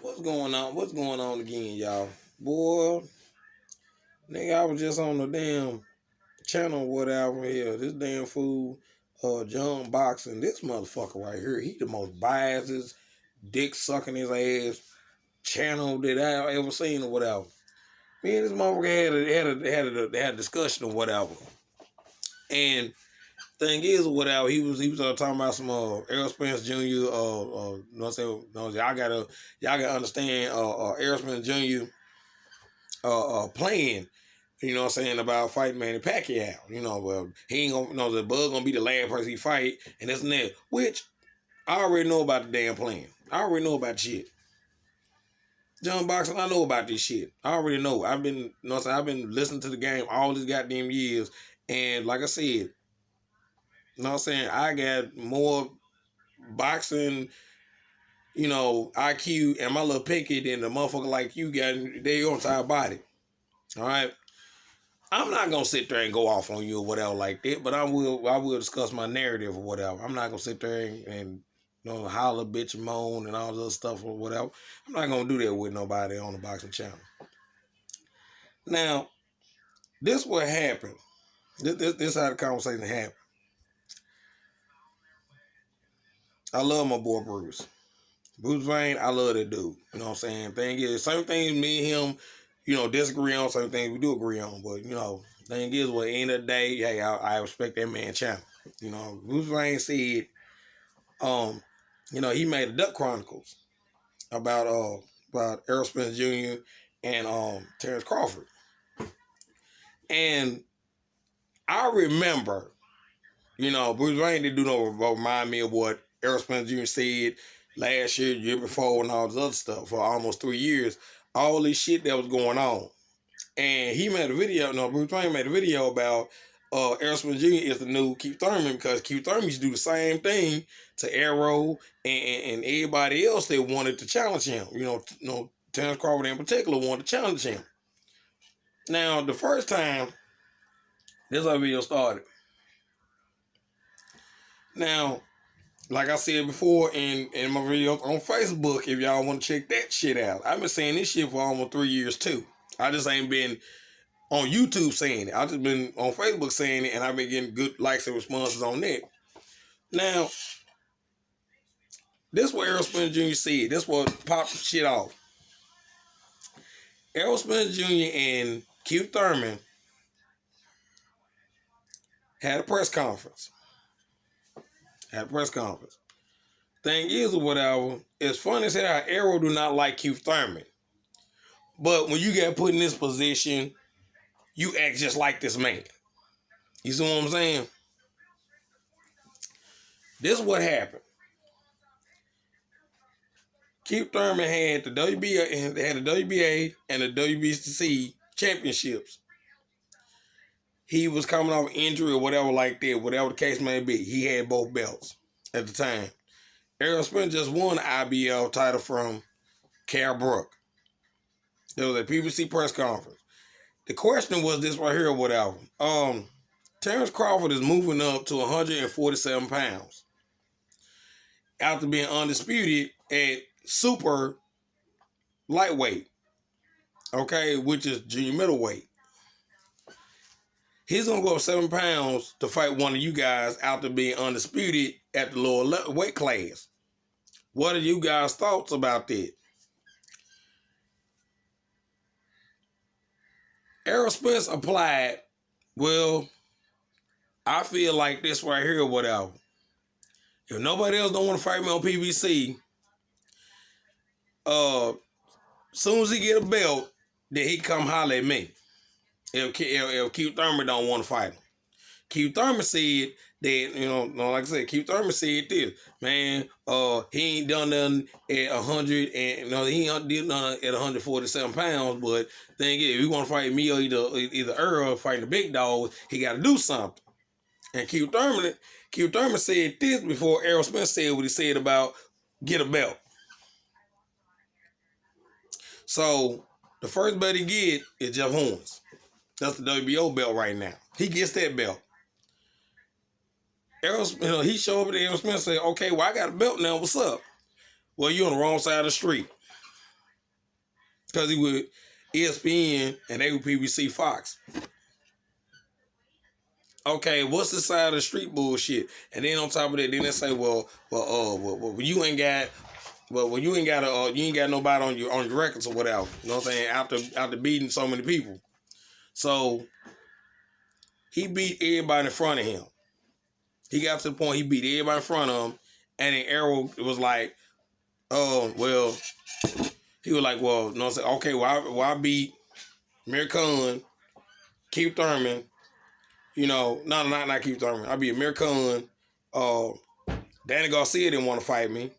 What's going on? What's going on again, y'all? Boy, nigga, I was just on the damn channel, whatever here. This damn fool, John Boxing. This motherfucker right here, he the most biased, dick sucking his ass channel that I ever seen or whatever. Me and this motherfucker had a discussion or whatever. And thing is, or whatever, he was talking about some Errol Spence Jr. You know what I'm saying? Y'all gotta understand Errol Spence Jr. Playing. You know what I'm saying, about fighting Manny Pacquiao. You know, well, he ain't gonna, the Bud gonna be the last person he fight, and this and that. Which I already know about the damn plan. I already know about shit. John Boxing, I know about this shit. I already know. I've been, you know what I'm saying, I've been listening to the game all these goddamn years, and like I said, you know what I'm saying, I got more boxing, IQ and my little pinky than the motherfucker like you got their entire body. All right. I'm not gonna sit there and go off on you or whatever like that, but I will discuss my narrative or whatever. I'm not gonna sit there and holler, bitch, and moan and all this other stuff or whatever. I'm not gonna do that with nobody on the boxing channel. Now, this what happened. This how the conversation happened. I love my boy Bruce. Bruce Wayne, I love that dude. You know what I'm saying? Thing is, same things me and him, disagree on, certain things we do agree on. But, thing is, well, at the end of the day, hey, I respect that man channel. Bruce Wayne said, he made a Duck Chronicles about Errol Spence Jr. and Terrence Crawford. And I remember, Bruce Wayne didn't do no remind me of what Errol Spence Jr. said last year, year before, and all this other stuff for almost 3 years. All this shit that was going on. And he made a video, Bruce Wayne made a video about Errol Spence Jr. is the new Keith Thurman, because Keith Thurman used to do the same thing to Errol and everybody else that wanted to challenge him. Terrence Crawford in particular wanted to challenge him. Now, the first time this video started. Now, like I said before in my videos on Facebook, if y'all want to check that shit out, I've been saying this shit for almost 3 years too. I just ain't been on YouTube saying it. I've just been on Facebook saying it, and I've been getting good likes and responses on that. Now, this is what Errol Spence Jr. said. This is what popped shit off. Errol Spence Jr. and Keith Thurman had a press conference. Thing is, or whatever, it's funny as hell how Errol do not like Keith Thurman. But when you get put in this position, you act just like this man. You see what I'm saying? This is what happened. Keith Thurman had the WBA and the WBC championships. He was coming off injury or whatever like that, whatever the case may be. He had both belts at the time. Errol Spence just won the IBL title from Cal Brook. There was a PBC press conference. The question was this right here or whatever. Terrence Crawford is moving up to 147 pounds after being undisputed at super lightweight, okay, which is junior middleweight. He's going to go up 7 pounds to fight one of you guys after being undisputed at the lower weight class. What are you guys' thoughts about that? Errol Spence applied, well, I feel like this right here or whatever. If nobody else don't want to fight me on PBC, soon as he get a belt, then he come holler at me. If Keith Thurman don't want to fight him. Keith Thurman said that, like I said, Keith Thurman said this, man, he ain't done nothing at 100, and he ain't did nothing at 147 pounds, but thing is, if he want to fight me or either Earl fighting the big dog, he got to do something. And Keith Thurman said this before Errol Spence said what he said about get a belt. So, the first belt he get is Jeff Horns. That's the WBO belt right now. He gets that belt. Errol, he showed up to Errol Spence and said, okay, well, I got a belt now. What's up? Well, you're on the wrong side of the street. Because he with ESPN and they with PBC Fox. Okay, what's the side of the street bullshit? And then on top of that, then they say, well, you ain't got, you ain't got you ain't got nobody on your records or whatever. You know what I'm saying? After beating so many people, so he beat everybody in front of him. He got to the point he beat everybody in front of him, and then Errol was like, oh well, he was like, well, you know what I'm saying? Okay, well I beat Mir Khan, Keith Thurman. You know, not Keith Thurman. I beat Amir Khan. Danny Garcia didn't want to fight me.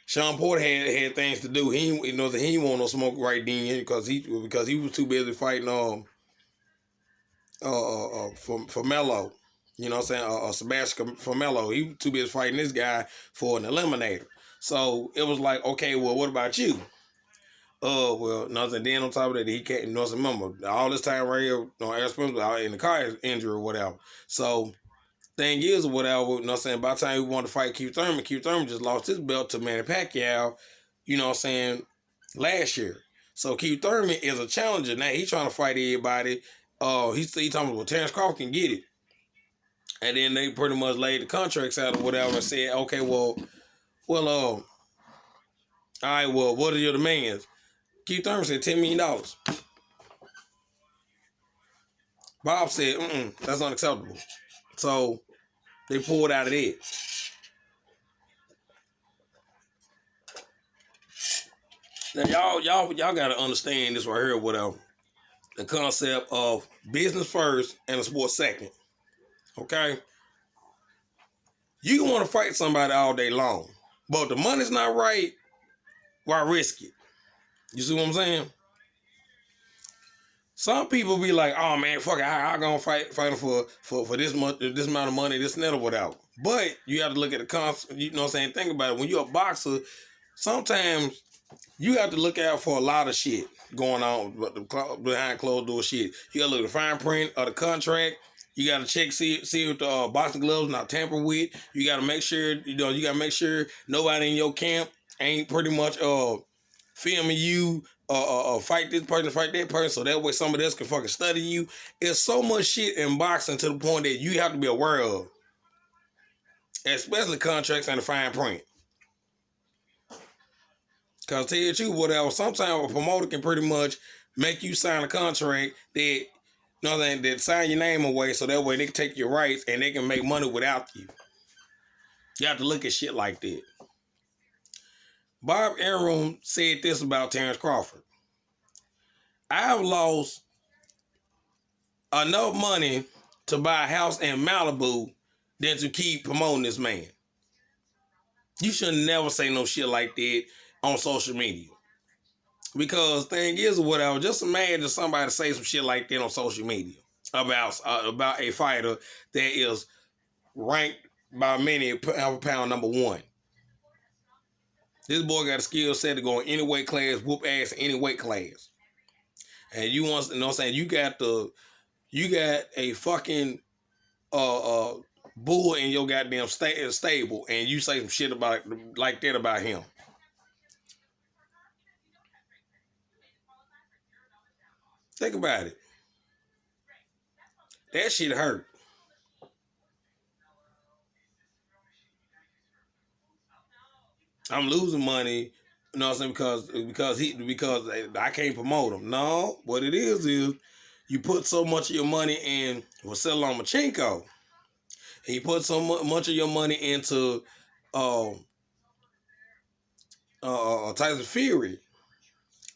Sean Porter had things to do. He didn't want no smoke right then because he was too busy fighting for Melo. You know what I'm saying? Sebastian for Melo. He was too busy fighting this guy for an eliminator. So it was like, okay, well, what about you? Well, nothing. Then on top of that, he can't. You know, remember all this time right here, Errol Spence was out in the car injury or whatever. So thing is, or whatever. You know what I'm saying? By the time we wanted to fight Keith Thurman just lost his belt to Manny Pacquiao. You know what I'm saying? Last year. So Keith Thurman is a challenger now. He's trying to fight everybody. He's talking about, well, Terrence Crawford can get it. And then they pretty much laid the contracts out or whatever and said, okay, well, all right, well, what are your demands? Keith Thurman said $10 million. Bob said, that's unacceptable. So they pulled out of it. Now y'all gotta understand this right here, whatever. The concept of business first and a sport second. Okay? You can want to fight somebody all day long, but if the money's not right, why risk it? You see what I'm saying? Some people be like, oh man, fuck it, I gonna fight for this amount of money, this and that or whatever. But you have to look at the concept, you know what I'm saying? Think about it. When you're a boxer, sometimes you have to look out for a lot of shit going on behind closed door shit. You gotta look at the fine print of the contract. You gotta check, see if the boxing gloves not tampered with. You gotta make sure, nobody in your camp ain't pretty much filming you fight this person, fight that person, so that way somebody else can fucking study you. There's so much shit in boxing to the point that you have to be aware of. Especially contracts and the fine print. Cause tell you the truth, whatever, sometimes a promoter can pretty much make you sign a contract that, that sign your name away so that way they can take your rights and they can make money without you. You have to look at shit like that. Bob Arum said this about Terrence Crawford. I have lost enough money to buy a house in Malibu than to keep promoting this man. You should never say no shit like that on social media. Because thing is, whatever, just imagine somebody say some shit like that on social media about a fighter that is ranked by many pound number one. This boy got a skill set to go in any weight class, whoop ass in any weight class. And you want, you know what I'm saying, you got a fucking bull in your goddamn stable, and you say some shit about like that about him. Think about it. That shit hurt. I'm losing money, you know what I'm saying, because I can't promote him. No, what it is you put so much of your money in Vasyl Lomachenko, and you put so much of your money into Tyson Fury,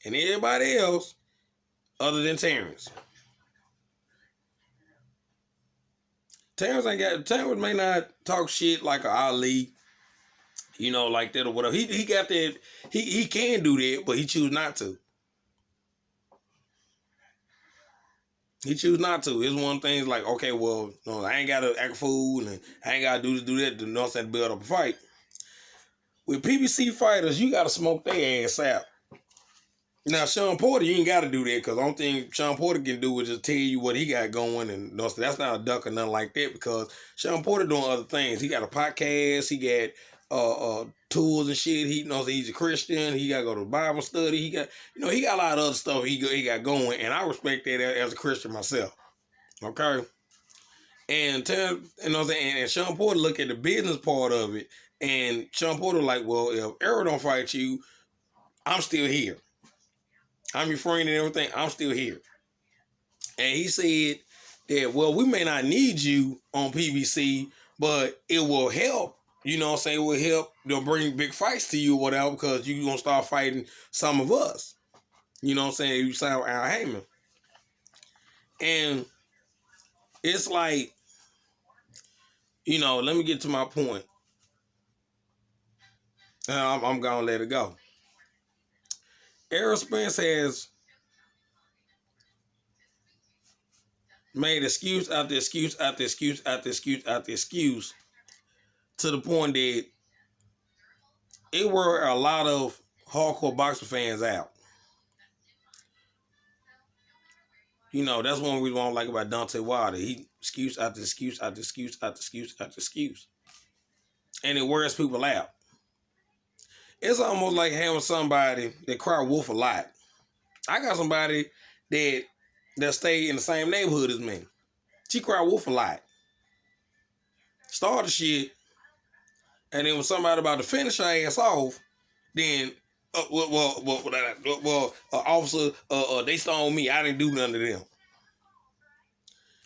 and everybody else other than Terrence. Terrence may not talk shit like a Ali, like that or whatever. He got that. He can do that, but he choose not to. He choose not to. It's one of the things like, okay, well, no, I ain't got to act a fool, and I ain't got to do this, do that, to know to build up a fight. With PBC fighters, you got to smoke their ass out. Now, Sean Porter, you ain't got to do that, because the only thing Sean Porter can do is just tell you what he got going, and that's not a duck or nothing like that, because Sean Porter doing other things. He got a podcast, he got tools and shit. He knows he's a Christian. He got to go to Bible study. He got, he got a lot of other stuff he got going, and I respect that as a Christian myself. Okay, and and Sean Porter look at the business part of it, and Sean Porter like, well, if Errol don't fight you, I'm still here. I'm your friend and everything. I'm still here. And he said that, well, we may not need you on PBC, but it will help. You know what I'm saying? It will help. They'll bring big fights to you or whatever, because you're going to start fighting some of us. You know what I'm saying? You sound Al Heyman. And it's like, let me get to my point. I'm going to let it go. Errol Spence has made excuse after excuse after excuse after excuse after excuse, to the point that it were a lot of hardcore boxing fans out. That's one reason I don't like about Deontay Wilder. He excuse after excuse after excuse after excuse after excuse. And it wears people out. It's almost like having somebody that cry wolf a lot. I got somebody that stay in the same neighborhood as me. She cry wolf a lot. Started shit, and then when somebody about to finish her ass off, then officer, they stoned me. I didn't do nothing to them.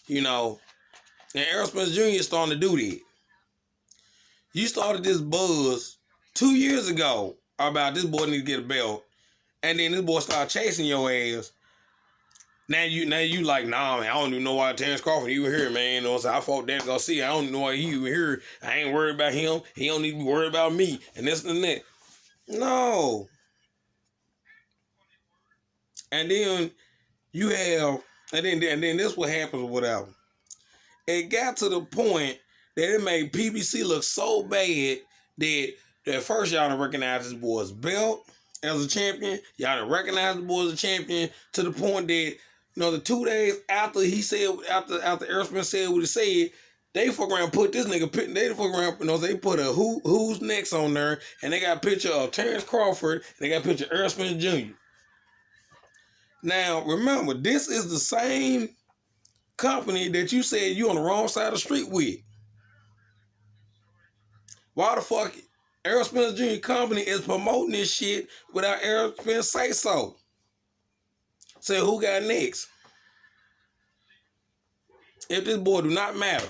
And Errol Spence Jr. is starting to do that. You started this buzz 2 years ago about this boy need to get a belt, and then this boy started chasing your ass. Now you like, nah, man, I don't even know why Terrence Crawford even here, man. You know what I'm saying? I fought Dan Garcia. I don't even know why he even here. I ain't worried about him. He don't need to be worried about me. And this and that. No. And then you have, and then this what happens or whatever. It got to the point that it made PBC look so bad that at first y'all didn't recognize this boy's belt as a champion. Y'all didn't recognize the boy as a champion, to the point that, the 2 days after he said, after Errol Spence said what he said, they fuck around put this nigga, they fuck around, they put a who's next on there, and they got a picture of Terrence Crawford, and they got a picture of Errol Spence Jr. Now, remember, this is the same company that you said you on the wrong side of the street with. Why the fuck Errol Spence Jr. company is promoting this shit without Errol Spence say so? Say who got next? If this boy do not matter.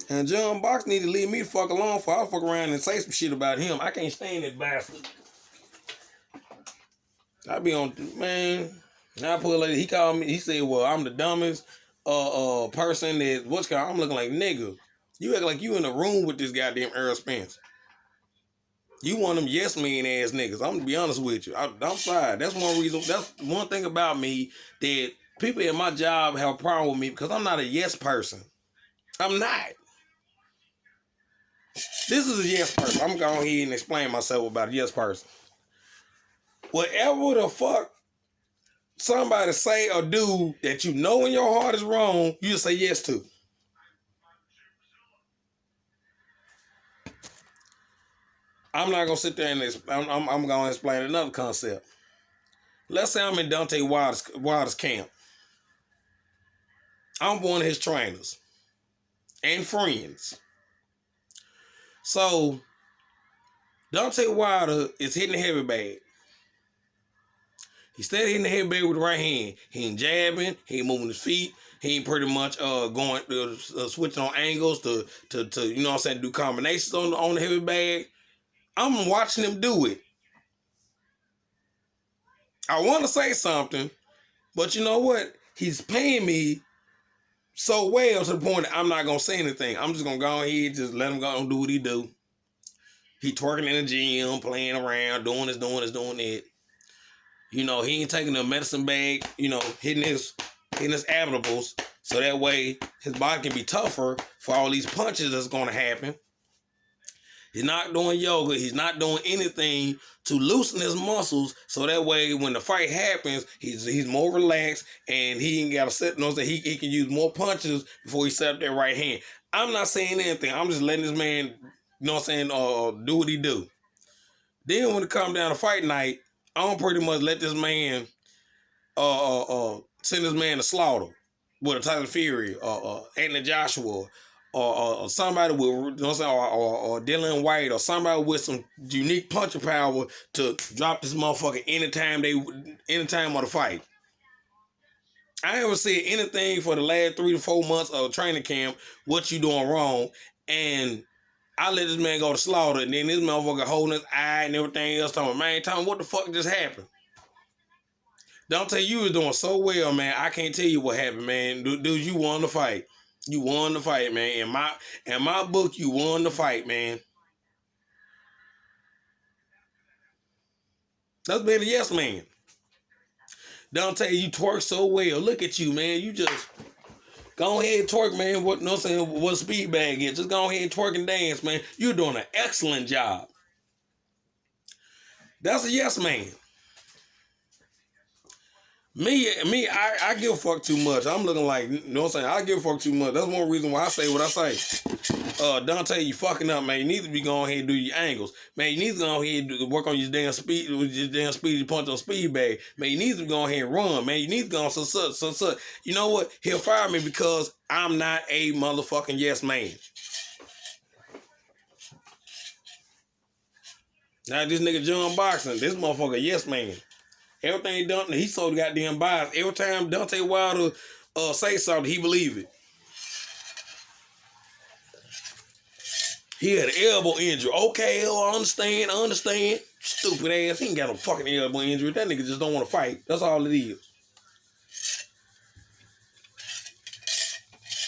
And John Box need to leave me the fuck alone, for I'll fuck around and say some shit about him. I can't stand that bastard. I be on, man. I put like, he called me, he said, well, I'm the dumbest person that, I'm looking like, nigga, you act like you in a room with this goddamn Errol Spence. You one of them yes man ass niggas. I'm gonna be honest with you. I'm sorry. That's one reason. That's one thing about me that people in my job have a problem with me, because I'm not a yes person. I'm not. This is a yes person. I'm going ahead and explain myself about a yes person. Whatever the fuck somebody say or do that in your heart is wrong, you just say yes to. I'm not gonna sit there and I'm gonna explain another concept. Let's say I'm in Deontay Wilder's camp. I'm one of his trainers and friends. So Deontay Wilder is hitting the heavy bag. He started hitting the heavy bag with the right hand. He ain't jabbing. He ain't moving his feet. He ain't pretty much going switching on angles to you know what I'm saying, do combinations on the heavy bag. I'm watching him do it. I want to say something, but you know what? He's paying me so well to the point that I'm not gonna say anything. I'm just gonna go ahead, just let him go and do what he do. He twerking in the gym, playing around, doing that. He ain't taking the medicine bag, hitting his abdominals, so that way his body can be tougher for all these punches that's gonna happen. He's not doing yoga. He's not doing anything to loosen his muscles, so that way when the fight happens, he's more relaxed and he ain't got to sit. Knows that he can use more punches before he set up that right hand. I'm not saying anything. I'm just letting this man, you know what I'm saying, do what he do. Then when it comes down to fight night, I'm pretty much let this man send this man to slaughter with a Tyson Fury, Anthony Joshua, or somebody with, you know what I'm saying, or Dylan White, or somebody with some unique punching power to drop this motherfucker anytime of the fight. I haven't said anything for the last 3 to 4 months of training camp. What you doing wrong? And I let this man go to slaughter, and then this motherfucker holding his eye and everything else. Talking, man, tell me what the fuck just happened. Dante, you was doing so well, man. I can't tell you what happened, man. Dude, you won the fight. You won the fight, man. In my book, you won the fight, man. That's being a yes man. Dante, you twerk so well. Look at you, man. You just go ahead and twerk, man. What, you know what I'm saying? What a speed bag is. Just go ahead and twerk and dance, man. You're doing an excellent job. That's a yes man. I give a fuck too much. I'm looking like, you know what I'm saying? I give a fuck too much. That's one reason why I say what I say. Dante, you fucking up, man. You need to be going ahead and do your angles. Man, you need to go ahead and work on your damn speed, with your damn speedy punch on speed bag. Man, you need to go ahead and run, man. You need to go on so. You know what? He'll fire me because I'm not a motherfucking yes man. Now this nigga John Boxing, this motherfucker yes man. Everything he done, he so goddamn biased. Every time Dante Wilder say something, he believe it. He had an elbow injury. Okay, I understand. Stupid ass. He ain't got no fucking elbow injury. That nigga just don't want to fight. That's all it is.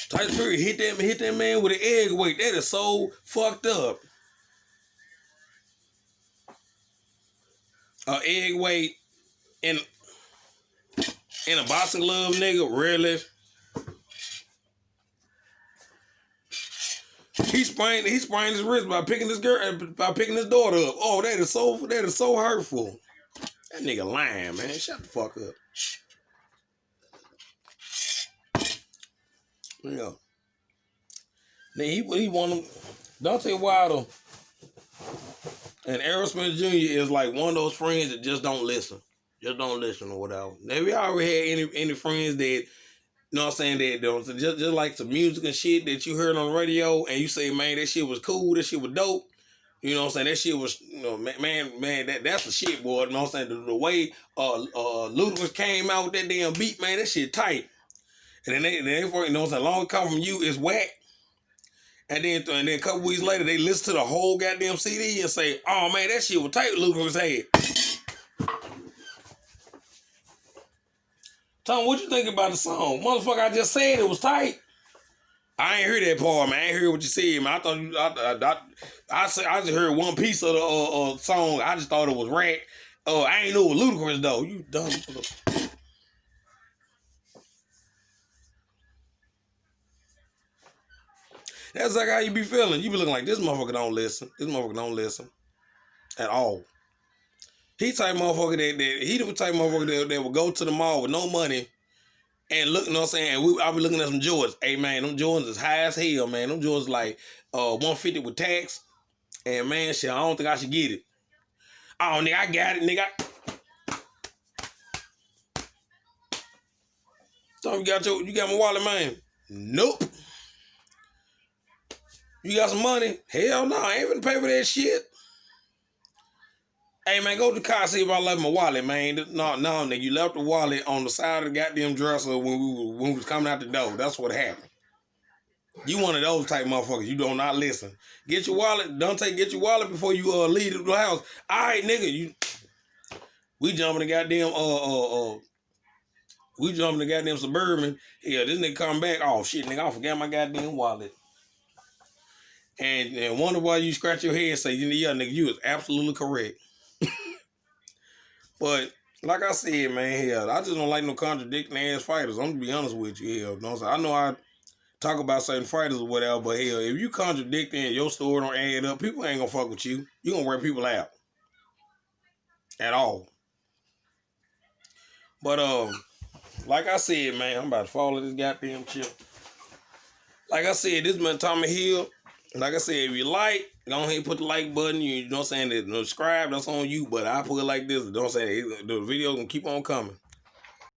Tyson Fury hit that man with an egg weight. That is so fucked up. Egg weight in a boxing glove, nigga, really? He sprained his wrist by picking his daughter up. Oh, that is so hurtful. That nigga lying, man. Shut the fuck up. Yeah. Then he won him. Dante Wilder and Errol Spence Jr. is like one of those friends that just don't listen. Just don't listen or whatever. Now, we already had any friends that, you know what I'm saying, that don't just like some music and shit that you heard on the radio and you say, man, that shit was cool, that shit was dope. You know what I'm saying? That shit was, you know, man, that's the shit, boy. You know what I'm saying? The way Ludacris came out with that damn beat, man, that shit tight. And then they you know what I'm saying, long come from you is whack. And then a couple weeks later, they listen to the whole goddamn CD and say, oh, man, that shit was tight, Ludacris had. Tom, what you think about the song? Motherfucker, I just said it was tight. I ain't heard that part, man. I ain't heard what you said, man. I just heard one piece of the song. I just thought it was rap. I ain't know it was Ludacris, though. You dumb. That's like how you be feeling. You be looking like, this motherfucker don't listen. This motherfucker don't listen at all. He type motherfucker he the type motherfucker that will go to the mall with no money and look, you know what I'm saying? And I be looking at some Jordans. Hey, man, them Jordans is high as hell, man. Them Jordans like 150 with tax. And, man, shit, I don't think I should get it. Oh, nigga, I got it, nigga. Tom, you got my wallet, man? Nope. You got some money? Hell no, I ain't finna pay for that shit. Hey, man, go to the car, see if I left my wallet, man. No, nigga, you left the wallet on the side of the goddamn dresser when we was coming out the door. That's what happened. You one of those type motherfuckers. You do not listen. Get your wallet. Get your wallet before you leave the house. All right, nigga. We jumping the goddamn we jumping the goddamn Suburban. Yeah, this nigga come back. Oh shit, nigga, I forgot my goddamn wallet. And wonder why you scratch your head and say, yeah, nigga, you is absolutely correct. But like I said, man, hell, I just don't like no contradicting ass fighters. I'm gonna be honest with you, hell. I know talk about certain fighters or whatever, but hell, if you contradicting and your story don't add up, people ain't gonna fuck with you. You gonna wear people out. At all. But like I said, man, I'm about to follow this goddamn chip. Like I said, this man Tommy Hill. Like I said, if you like, go ahead and put the like button. You know what I'm saying? Subscribe, that's on you. But I put it like this. Don't say the video gonna keep on coming.